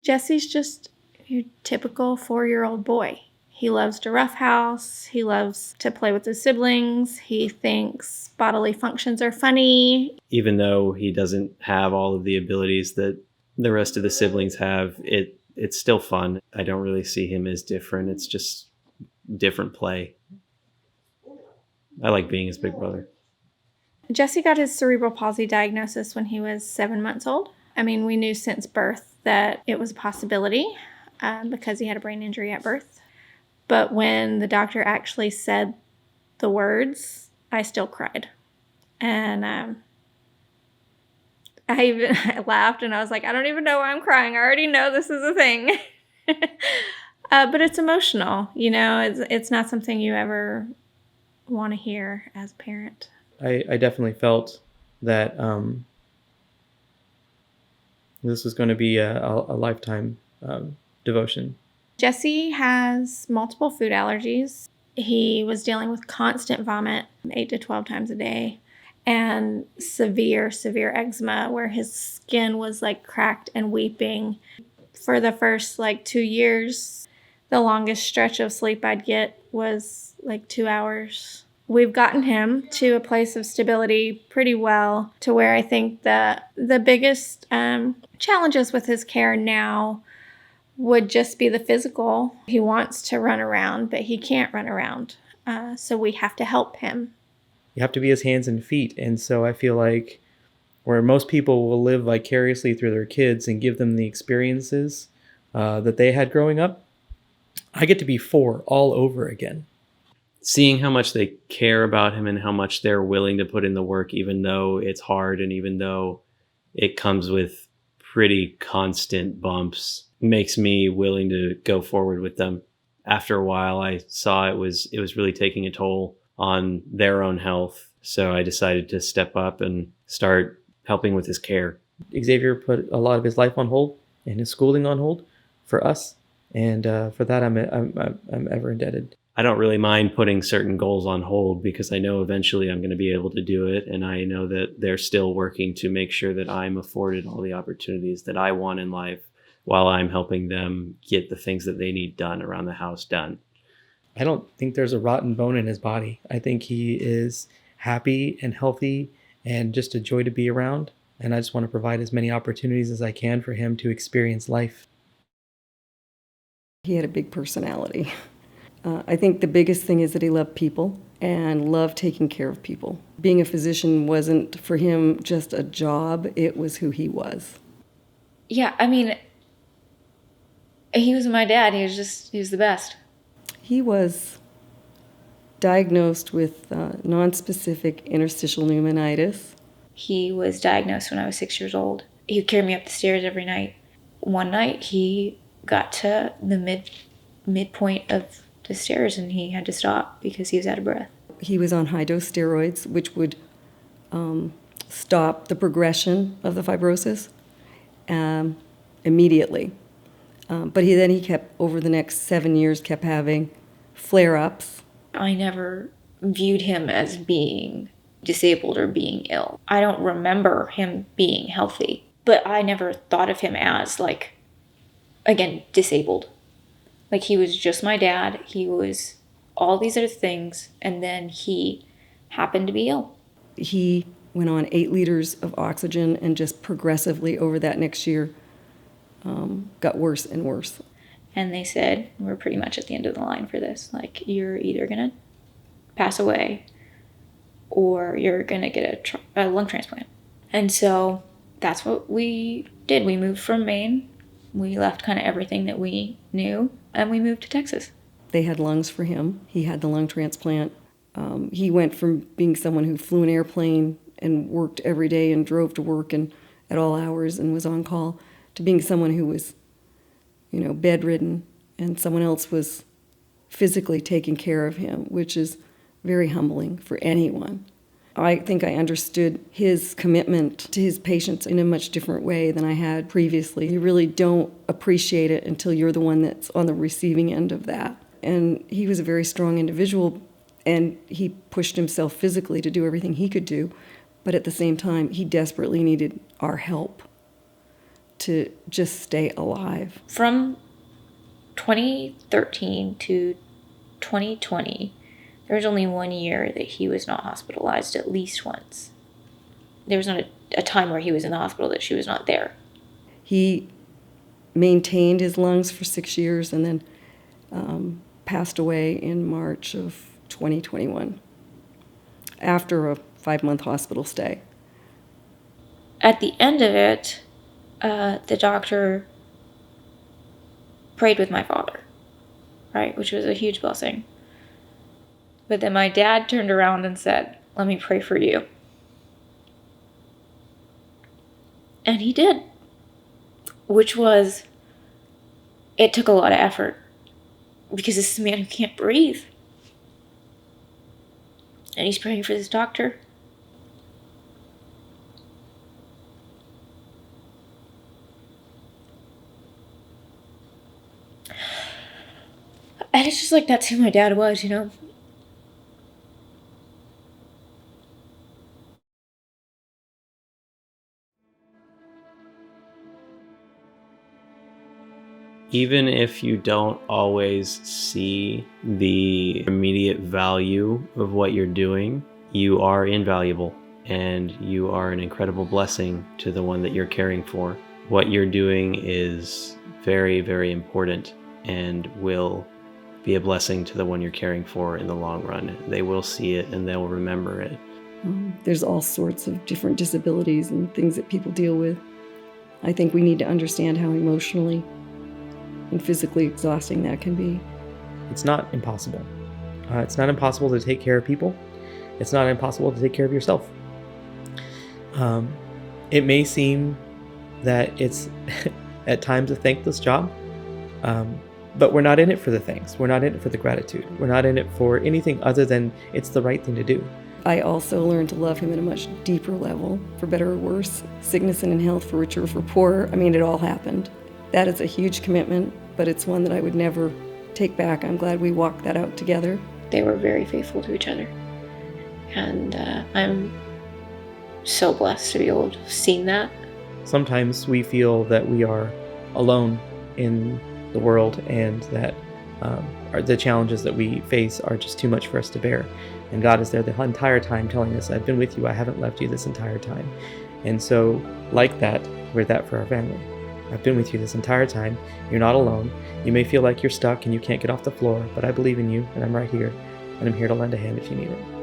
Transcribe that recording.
Jesse's just your typical 4-year-old boy. He loves to roughhouse. He loves to play with his siblings. He thinks bodily functions are funny. Even though he doesn't have all of the abilities that the rest of the siblings have, it's still fun. I don't really see him as different. It's just different play. I like being his big brother. Jesse got his cerebral palsy diagnosis when he was 7 months old. I mean, we knew since birth that it was a possibility because he had a brain injury at birth. But when the doctor actually said the words, I still cried. And I laughed and I was like, I don't even know why I'm crying. I already know this is a thing. But it's emotional, you know, it's not something you ever want to hear as a parent. I definitely felt that this was going to be a lifetime devotion. Jesse has multiple food allergies. He was dealing with constant vomit 8 to 12 times a day and severe eczema where his skin was like cracked and weeping. For the first 2 years, the longest stretch of sleep I'd get was 2 hours. We've gotten him to a place of stability pretty well to where I think the biggest challenges with his care now would just be the physical. He wants to run around, but he can't run around. So we have to help him. You have to be his hands and feet. And so I feel like where most people will live vicariously through their kids and give them the experiences that they had growing up, I get to be 4 all over again. Seeing how much they care about him and how much they're willing to put in the work, even though it's hard and even though it comes with pretty constant bumps, makes me willing to go forward with them. After a while, I saw it was really taking a toll on their own health. So I decided to step up and start helping with his care. Xavier put a lot of his life on hold and his schooling on hold for us. And for that, I'm ever indebted. I don't really mind putting certain goals on hold because I know eventually I'm going to be able to do it. And I know that they're still working to make sure that I'm afforded all the opportunities that I want in life while I'm helping them get the things that they need done around the house done. I don't think there's a rotten bone in his body. I think he is happy and healthy and just a joy to be around. And I just want to provide as many opportunities as I can for him to experience life. He had a big personality. I think the biggest thing is that he loved people and loved taking care of people. Being a physician wasn't for him just a job, it was who he was. Yeah, I mean, he was my dad. He was the best. He was diagnosed with nonspecific interstitial pneumonitis. He was diagnosed when I was 6 years old. He would carry me up the stairs every night. One night, he got to the midpoint of the stairs and he had to stop because he was out of breath. He was on high-dose steroids, which would stop the progression of the fibrosis immediately. But he kept, over the next 7 years, kept having flare-ups. I never viewed him as being disabled or being ill. I don't remember him being healthy, but I never thought of him as, again, disabled. He was just my dad. He was all these other things, and then he happened to be ill. He went on 8 liters of oxygen and just progressively over that next year got worse and worse. And they said, we're pretty much at the end of the line for this. You're either going to pass away or you're going to get a lung transplant. And so that's what we did. We moved from Maine. We left kind of everything that we knew, and we moved to Texas. They had lungs for him. He had the lung transplant. He went from being someone who flew an airplane and worked every day and drove to work and at all hours and was on call to being someone who was, bedridden and someone else was physically taking care of him, which is very humbling for anyone. I think I understood his commitment to his patients in a much different way than I had previously. You really don't appreciate it until you're the one that's on the receiving end of that. And he was a very strong individual, and he pushed himself physically to do everything he could do, but at the same time, he desperately needed our help. to just stay alive. From 2013 to 2020, there was only 1 year that he was not hospitalized at least once. There was not a time where he was in the hospital that she was not there. He maintained his lungs for 6 years and then passed away in March of 2021 after a 5-month hospital stay. At the end of it, the doctor prayed with my father, right, which was a huge blessing. But then my dad turned around and said, "Let me pray for you." And he did, which was, it took a lot of effort because this is a man who can't breathe. And he's praying for this doctor. And it's just like, that's who my dad was, you know? Even if you don't always see the immediate value of what you're doing, you are invaluable and you are an incredible blessing to the one that you're caring for. What you're doing is very, very important and will be a blessing to the one you're caring for in the long run. They will see it and they'll remember it. There's all sorts of different disabilities and things that people deal with. I think we need to understand how emotionally and physically exhausting that can be. It's not impossible. It's not impossible to take care of people. It's not impossible to take care of yourself. It may seem that it's at times a thankless job, but we're not in it for the thanks. We're not in it for the gratitude. We're not in it for anything other than it's the right thing to do. I also learned to love him at a much deeper level, for better or worse. Sickness and in health, for richer or for poorer. I mean, it all happened. That is a huge commitment, but it's one that I would never take back. I'm glad we walked that out together. They were very faithful to each other. And I'm so blessed to be able to have seen that. Sometimes we feel that we are alone in the world and that the challenges that we face are just too much for us to bear. And God is there the entire time telling us, I've been with you, I haven't left you this entire time. And so, like that, we're that for our family. I've been with you this entire time. You're not alone. You may feel like you're stuck and you can't get off the floor, but I believe in you and I'm right here. And I'm here to lend a hand if you need it.